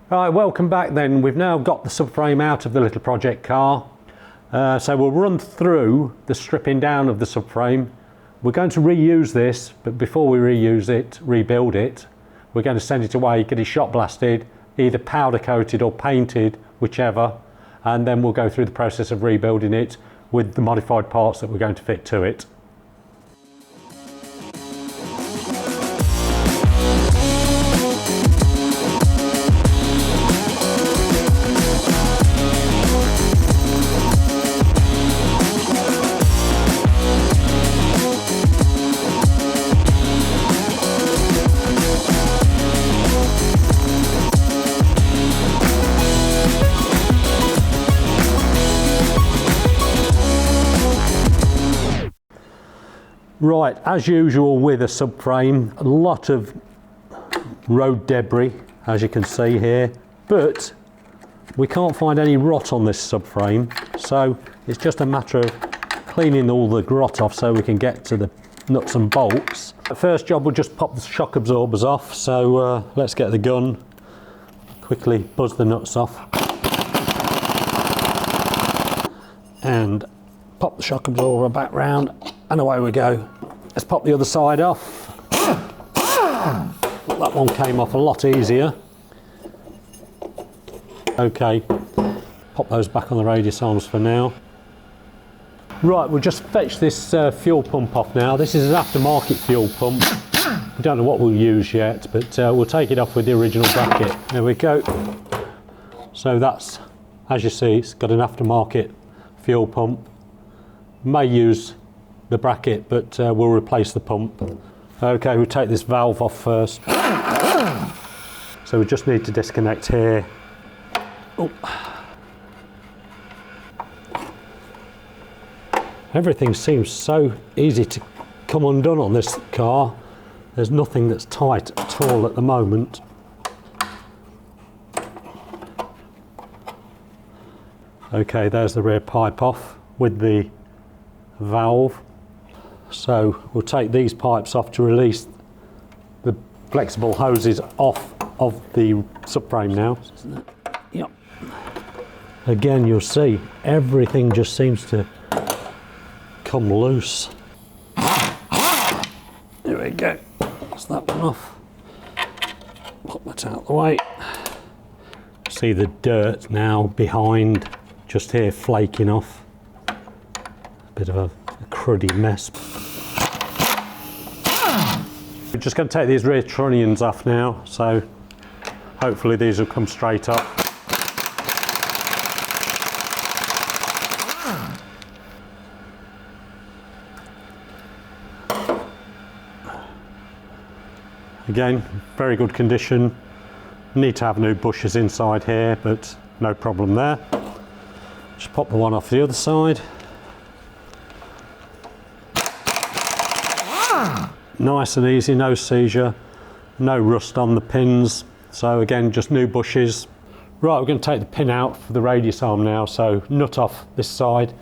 Right, welcome back then. We've now got the subframe out of the little project car. So we'll run through the stripping down of the subframe. We're going to reuse this, but before we rebuild it, we're going to send it away, get it shot blasted, either powder coated or painted, whichever, and then we'll go through the process of rebuilding it with the modified parts that we're going to fit to it. Right, as usual with a subframe, a lot of road debris, as you can see here, but we can't find any rot on this subframe, so it's just a matter of cleaning all the grot off so we can get to the nuts and bolts. The first job, we'll just pop the shock absorbers off, so let's get the gun, quickly buzz the nuts off, and pop the shock absorber back round, and away we go. Let's pop the other side off. That one came off a lot easier. Okay, pop those back on the radius arms for now. Right, we'll just fetch this fuel pump off now. This is an aftermarket fuel pump. We don't know what we'll use yet, but we'll take it off with the original bracket. There we go. So that's, as you see, it's got an aftermarket fuel pump. May use the bracket, but we'll replace the pump. Okay, we'll take this valve off first. So we just need to disconnect here. Oh. Everything seems so easy to come undone on this car. There's nothing that's tight at all at the moment. Okay, there's the rear pipe off with the valve. So we'll take these pipes off to release the flexible hoses off of the subframe now. Yep. Again, you'll see everything just seems to come loose. There we go. That's that one off. Put that out of the way. See the dirt now behind, just here flaking off. Bit of a cruddy mess. We're just going to take these rear trunions off now, so hopefully these will come straight up. Again, very good condition. Need to have new bushes inside here, but no problem there. Just pop the one off the other side. Nice and easy, no seizure, no rust on the pins. So again, just new bushes. Right, we're going to take the pin out for the radius arm now. So nut off this side,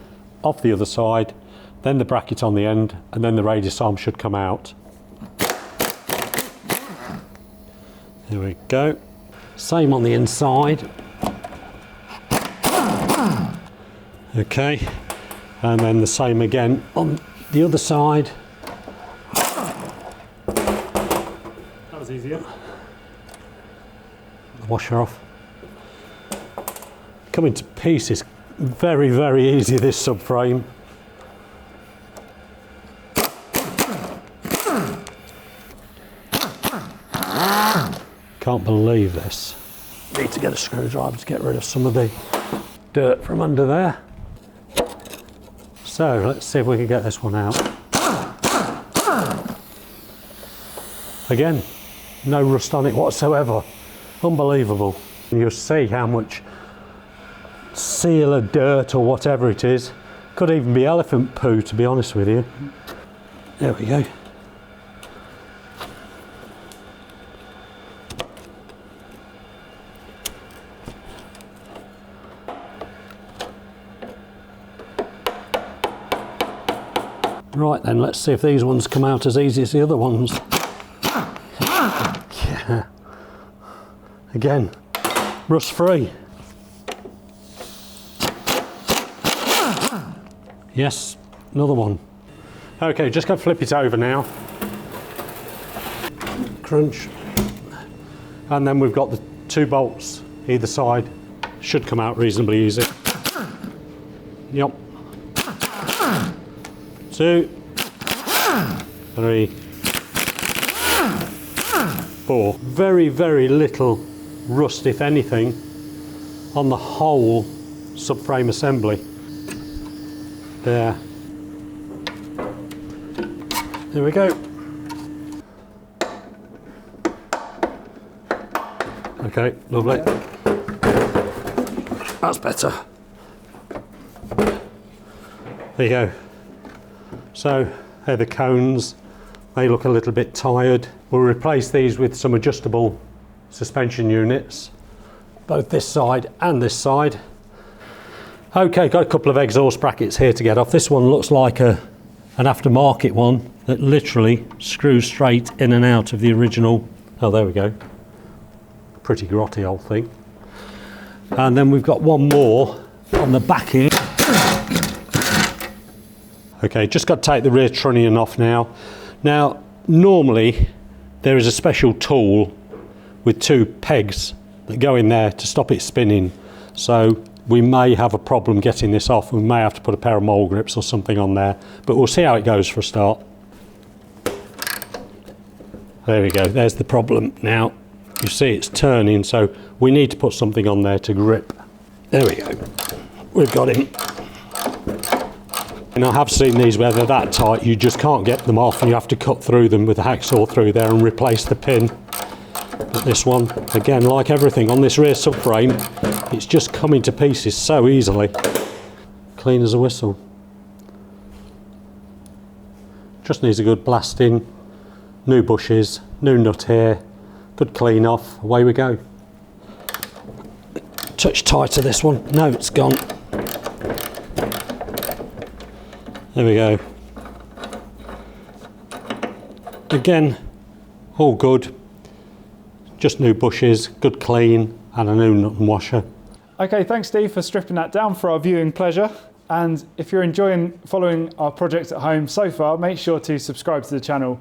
off the other side, then the bracket on the end, and then the radius arm should come out. There we go. Same on the inside. Okay, and then the same again on the other side. That was easier. The washer off. Coming to pieces very, very easy, this subframe. Can't believe this. Need to get a screwdriver to get rid of some of the dirt from under there. So let's see if we can get this one out. Again, no rust on it whatsoever. Unbelievable. And you'll see how much seal of dirt or whatever it is. Could even be elephant poo, to be honest with you. There we go. Right then, let's see if these ones come out as easy as the other ones. Yeah. Again, rust free. Yes, another one. Okay, just going to flip it over now. Crunch. And then we've got the 2 bolts either side. Should come out reasonably easy. Yep. 2, 3, 4. Very, very little rust, if anything, on the whole subframe assembly. There. There we go. Okay, lovely. That's better. There you go. So, they're the cones. They look a little bit tired. We'll replace these with some adjustable suspension units, both this side and this side. Okay, got a couple of exhaust brackets here to get off. This one looks like an aftermarket one that literally screws straight in and out of the original. Oh, there we go. Pretty grotty old thing. And then we've got one more on the back here. Okay, just got to take the rear trunnion off now. Now, normally there is a special tool with 2 pegs that go in there to stop it spinning. So we may have a problem getting this off. We may have to put a pair of mole grips or something on there, but we'll see how it goes for a start. There we go, there's the problem. Now, you see it's turning, so we need to put something on there to grip. There we go, we've got him. And I have seen these where they're that tight, you just can't get them off and you have to cut through them with a hacksaw through there and replace the pin. But this one, again, like everything on this rear subframe, it's just coming to pieces so easily. Clean as a whistle. Just needs a good blasting, new bushes, new nut here, good clean off, away we go. Touch tighter this one, no, it's gone. There we go. Again, all good. Just new bushes, good clean, and a new nut and washer. Okay, thanks Steve for stripping that down for our viewing pleasure. And if you're enjoying following our projects at home so far, make sure to subscribe to the channel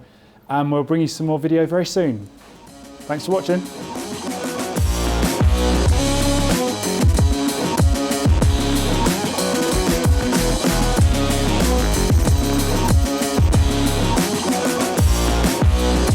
and we'll bring you some more video very soon. Thanks for watching.